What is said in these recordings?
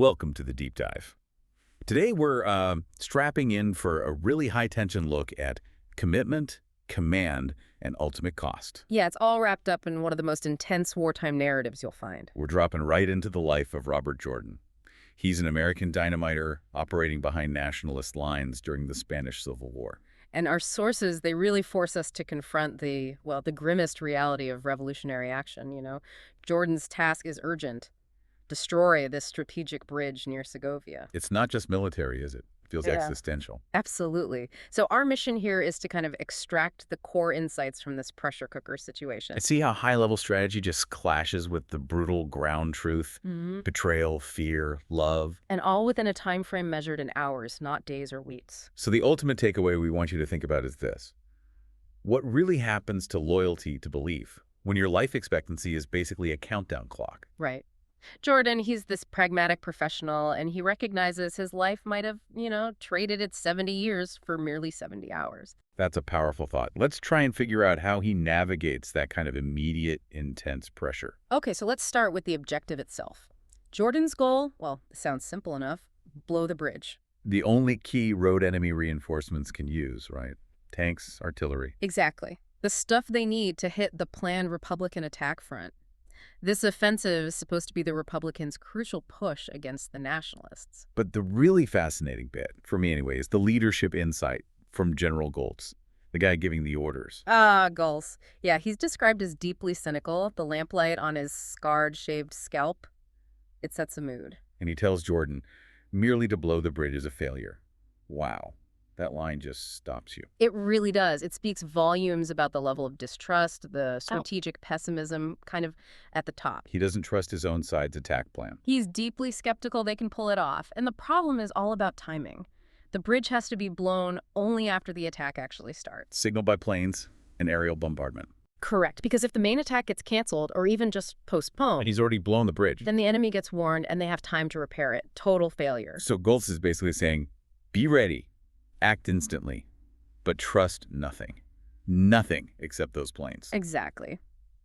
Welcome to the deep dive. Today we're strapping in for a really high-tension look at commitment, command, and ultimate cost. Yeah, it's all wrapped up in one of the most intense wartime narratives you'll find. We're dropping right into the life of Robert Jordan. He's an American dynamiter operating behind nationalist lines during the Spanish Civil War. And our sources, they really force us to confront the grimmest reality of revolutionary action. Jordan's task is urgent. Destroy this strategic bridge near Segovia. It's not just military, is it? It feels Yeah. existential. Absolutely. So our mission here is to kind of extract the core insights from this pressure cooker situation. And see how high-level strategy just clashes with the brutal ground truth, betrayal, fear, love. And all within a time frame measured in hours, not days or weeks. So the ultimate takeaway we want you to think about is this. What really happens to loyalty to belief when your life expectancy is basically a countdown clock? Right. Jordan, he's this pragmatic professional, and he recognizes his life might have, traded its 70 years for merely 70 hours. That's a powerful thought. Let's try and figure out how he navigates that kind of immediate, intense pressure. Okay, so let's start with the objective itself. Jordan's goal, well, it sounds simple enough, blow the bridge. The only key road enemy reinforcements can use, right? Tanks, artillery. Exactly. The stuff they need to hit the planned Republican attack front. This offensive is supposed to be the Republicans' crucial push against the nationalists. But the really fascinating bit, for me anyway, is the leadership insight from General Goltz, the guy giving the orders. Gulls. Yeah, he's described as deeply cynical. The lamplight on his scarred, shaved scalp, it sets a mood. And he tells Jordan, merely to blow the bridge is a failure. Wow. That line just stops you. It really does. It speaks volumes about the level of distrust, the strategic pessimism kind of at the top. He doesn't trust his own side's attack plan. He's deeply skeptical they can pull it off. And the problem is all about timing. The bridge has to be blown only after the attack actually starts. Signaled by planes and aerial bombardment. Correct, because if the main attack gets canceled or even just postponed, And he's already blown the bridge. then the enemy gets warned and they have time to repair it. Total failure. So Goltz is basically saying, be ready. Act instantly, but trust nothing. Nothing except those planes. Exactly.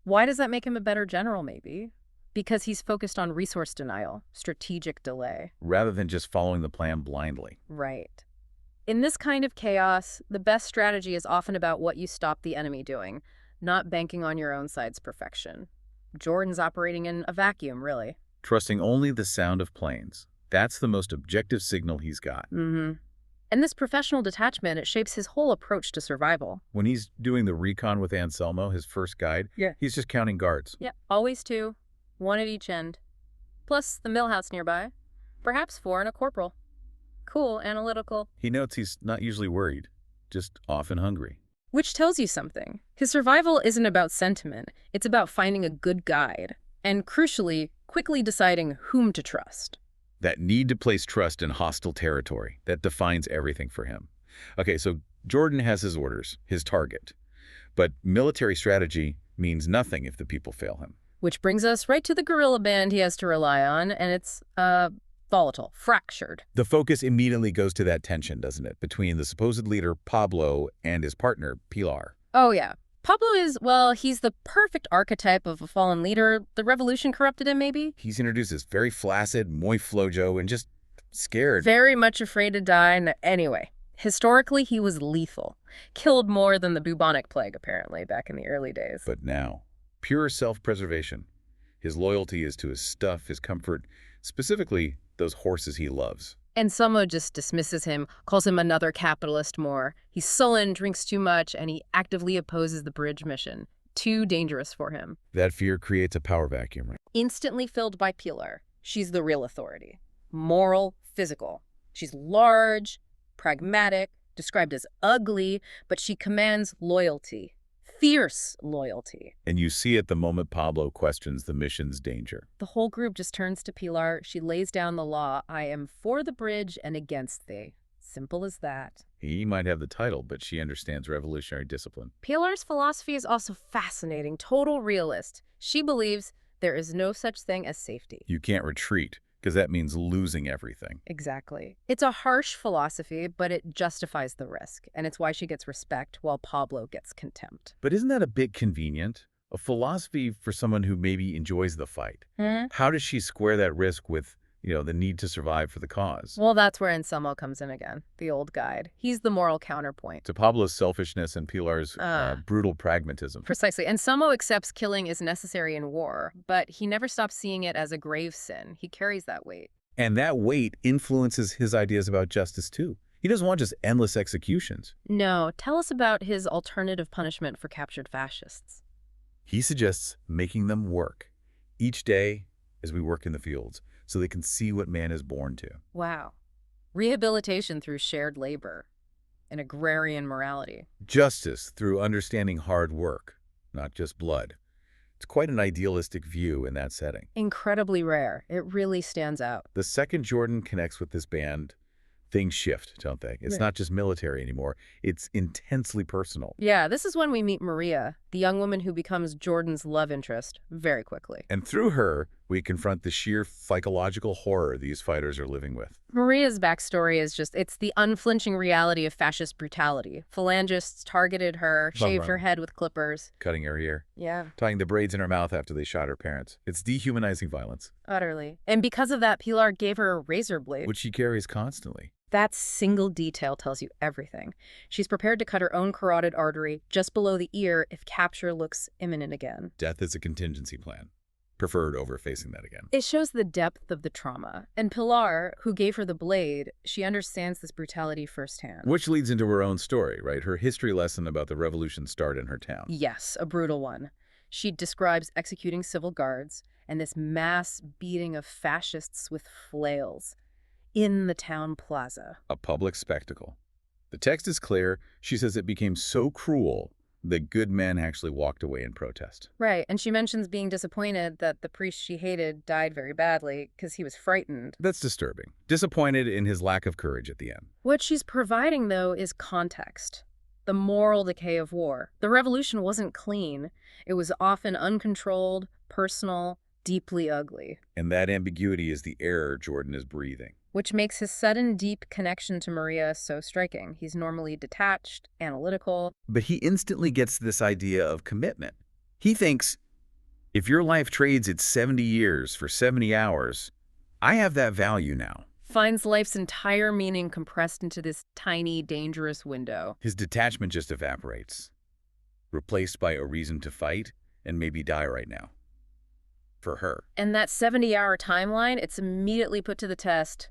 Why does that make him a better general, maybe? Because he's focused on resource denial, strategic delay. Rather than just following the plan blindly. Right. In this kind of chaos, the best strategy is often about what you stop the enemy doing, not banking on your own side's perfection. Jordan's operating in a vacuum, really. Trusting only the sound of planes. That's the most objective signal he's got. And this professional detachment, it shapes his whole approach to survival. When he's doing the recon with Anselmo, his first guide, he's just counting guards. Yeah, always two, one at each end. Plus the millhouse nearby. Perhaps four and a corporal. Cool, analytical. He notes he's not usually worried, just often hungry. Which tells you something. His survival isn't about sentiment. It's about finding a good guide. And crucially, quickly deciding whom to trust. That need to place trust in hostile territory, that defines everything for him. Okay, so Jordan has his orders, his target. But military strategy means nothing if the people fail him. Which brings us right to the guerrilla band he has to rely on, and it's, volatile, fractured. The focus immediately goes to that tension, doesn't it, between the supposed leader, Pablo, and his partner, Pilar. Oh, yeah. Pablo is, well, he's the perfect archetype of a fallen leader. The revolution corrupted him, maybe? He's introduced as very flaccid, muy flojo, and just scared. Very much afraid to die. Anyway, historically, he was lethal. Killed more than the bubonic plague, apparently, back in the early days. But now, pure self-preservation. His loyalty is to his stuff, his comfort, specifically those horses he loves. And Samo just dismisses him, calls him another capitalist more. He's sullen, drinks too much, and he actively opposes the bridge mission. Too dangerous for him. That fear creates a power vacuum, right? Instantly filled by Pilar. She's the real authority. Moral, physical. She's large, pragmatic, described as ugly, but she commands loyalty. Fierce loyalty. And you see it the moment Pablo questions the mission's danger. The whole group just turns to Pilar. She lays down the law. I am for the bridge and against thee. Simple as that. He might have the title, but she understands revolutionary discipline. Pilar's philosophy is also fascinating. Total realist. She believes there is no such thing as safety. You can't retreat, because that means losing everything. Exactly. It's a harsh philosophy, but it justifies the risk, and it's why she gets respect while Pablo gets contempt. But isn't that a bit convenient? A philosophy for someone who maybe enjoys the fight. How does she square that risk with, the need to survive for the cause. Well, that's where Anselmo comes in again, the old guide. He's the moral counterpoint. To Pablo's selfishness and Pilar's Ah. brutal pragmatism. Precisely. Anselmo accepts killing is necessary in war, but he never stops seeing it as a grave sin. He carries that weight. And that weight influences his ideas about justice, too. He doesn't want just endless executions. No, tell us about his alternative punishment for captured fascists. He suggests making them work each day as we work in the fields so they can see what man is born to. Wow. Rehabilitation through shared labor, an agrarian morality. Justice through understanding hard work, not just blood. It's quite an idealistic view in that setting. Incredibly rare. It really stands out. The second Jordan connects with this band, things shift, don't they? It's Right. not just military anymore. It's intensely personal. Yeah, this is when we meet Maria, the young woman who becomes Jordan's love interest very quickly. And through her, we confront the sheer psychological horror these fighters are living with. Maria's backstory is it's the unflinching reality of fascist brutality. Phalangists targeted her, shaved her head with clippers. Cutting her ear, Yeah, tying the braids in her mouth after they shot her parents. It's dehumanizing violence, utterly. And because of that, Pilar gave her a razor blade. which she carries constantly. That single detail tells you everything. She's prepared to cut her own carotid artery just below the ear if capture looks imminent again. Death is a contingency plan, preferred over facing that again. It shows the depth of the trauma. And Pilar, who gave her the blade, she understands this brutality firsthand. Which leads into her own story, right? Her history lesson about the revolution's start in her town. Yes, a brutal one. She describes executing civil guards and this mass beating of fascists with flails in the town plaza. A public spectacle. The text is clear. She says it became so cruel that good men actually walked away in protest. Right, and she mentions being disappointed that the priest she hated died very badly because he was frightened. That's disturbing. Disappointed in his lack of courage at the end. What she's providing, though, is context. The moral decay of war. The revolution wasn't clean. It was often uncontrolled, personal, deeply ugly. And that ambiguity is the error Jordan is breathing. Which makes his sudden, deep connection to Maria so striking. He's normally detached, analytical. But he instantly gets this idea of commitment. He thinks, if your life trades its 70 years for 70 hours, I have that value now. Finds life's entire meaning compressed into this tiny, dangerous window. His detachment just evaporates, replaced by a reason to fight and maybe die right now. For her. And that 70-hour timeline, it's immediately put to the test.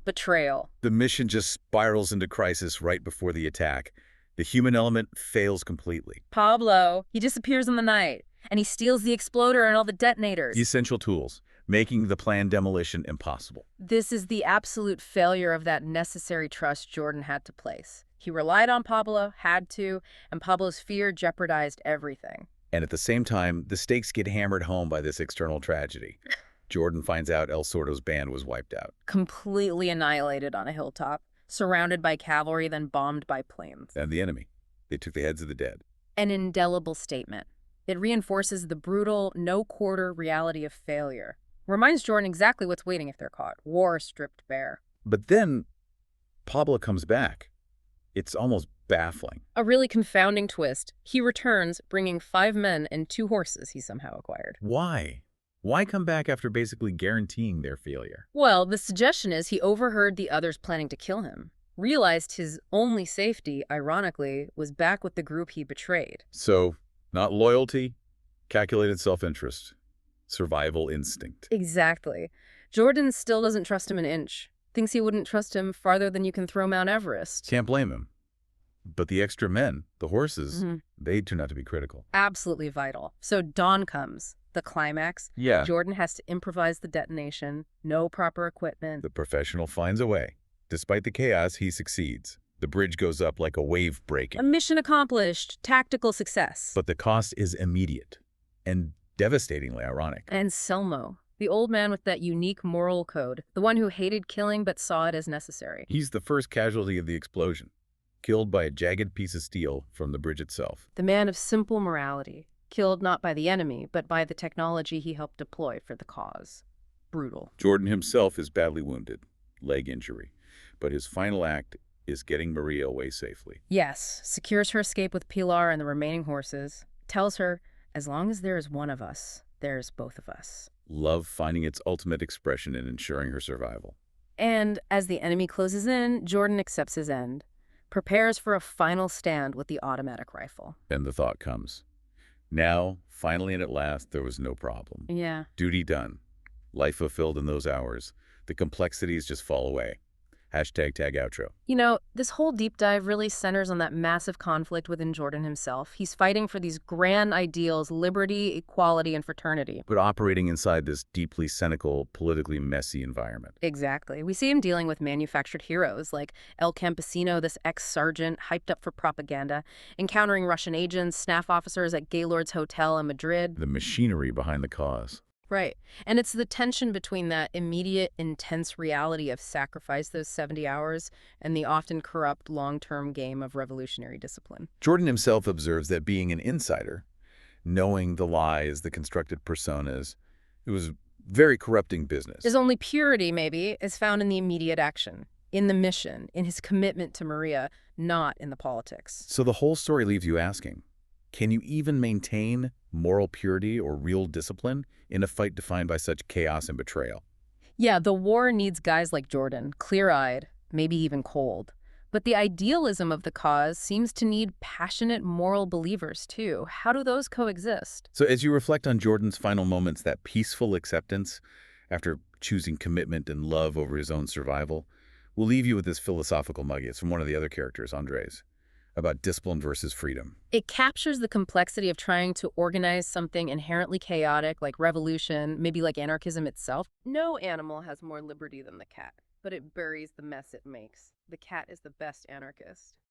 Betrayal. The mission just spirals into crisis right before the attack. The human element fails completely. Pablo, he disappears in the night, and he steals the exploder and all the detonators. The essential tools, making the planned demolition impossible. This is the absolute failure of that necessary trust Jordan had to place. He relied on Pablo, had to, and Pablo's fear jeopardized everything. And at the same time, the stakes get hammered home by this external tragedy. Jordan finds out El Sordo's band was wiped out. Completely annihilated on a hilltop, surrounded by cavalry, then bombed by planes. And the enemy. They took the heads of the dead. An indelible statement. It reinforces the brutal, no-quarter reality of failure. Reminds Jordan exactly what's waiting if they're caught. War stripped bare. But then, Pablo comes back. It's almost baffling. A really confounding twist. He returns, bringing 5 men and 2 horses he somehow acquired. Why? Why come back after basically guaranteeing their failure? Well, the suggestion is he overheard the others planning to kill him. Realized his only safety, ironically, was back with the group he betrayed. So, not loyalty, calculated self-interest, survival instinct. Exactly. Jordan still doesn't trust him an inch. Thinks he wouldn't trust him farther than you can throw Mount Everest. Can't blame him. But the extra men, the horses, they turn out to be critical. Absolutely vital. So dawn comes. The climax. Yeah. Jordan has to improvise the detonation. No proper equipment. The professional finds a way. Despite the chaos, he succeeds. The bridge goes up like a wave breaking. A mission accomplished. Tactical success. But the cost is immediate and devastatingly ironic. And Selmo, the old man with that unique moral code, the one who hated killing but saw it as necessary. He's the first casualty of the explosion, killed by a jagged piece of steel from the bridge itself. The man of simple morality, killed not by the enemy, but by the technology he helped deploy for the cause. Brutal. Jordan himself is badly wounded, leg injury, but his final act is getting Maria away safely. Yes, secures her escape with Pilar and the remaining horses, tells her, as long as there is one of us, there's both of us. love finding its ultimate expression in ensuring her survival. And as the enemy closes in, Jordan accepts his end, prepares for a final stand with the automatic rifle. And the thought comes, now, finally and at last, there was no problem. Yeah. Duty done. Life fulfilled in those hours. The complexities just fall away. Hashtag tag outro. You know, this whole deep dive really centers on that massive conflict within Jordan himself. He's fighting for these grand ideals, liberty, equality, and fraternity. But operating inside this deeply cynical, politically messy environment. Exactly. We see him dealing with manufactured heroes like El Campesino, this ex-sergeant hyped up for propaganda, encountering Russian agents, staff officers at Gaylord's Hotel in Madrid. The machinery behind the cause. Right. And it's the tension between that immediate, intense reality of sacrifice those 70 hours and the often corrupt long-term game of revolutionary discipline. Jordan himself observes that being an insider, knowing the lies, the constructed personas, it was very corrupting business. His only purity, maybe, is found in the immediate action, in the mission, in his commitment to Maria, not in the politics. So the whole story leaves you asking, can you even maintain moral purity or real discipline in a fight defined by such chaos and betrayal? Yeah, the war needs guys like Jordan, clear-eyed, maybe even cold. But the idealism of the cause seems to need passionate moral believers, too. How do those coexist? So as you reflect on Jordan's final moments, that peaceful acceptance after choosing commitment and love over his own survival, we'll leave you with this philosophical nugget. It's from one of the other characters, Andres, about discipline versus freedom. It captures the complexity of trying to organize something inherently chaotic, like revolution, maybe like anarchism itself. No animal has more liberty than the cat, but it buries the mess it makes. The cat is the best anarchist.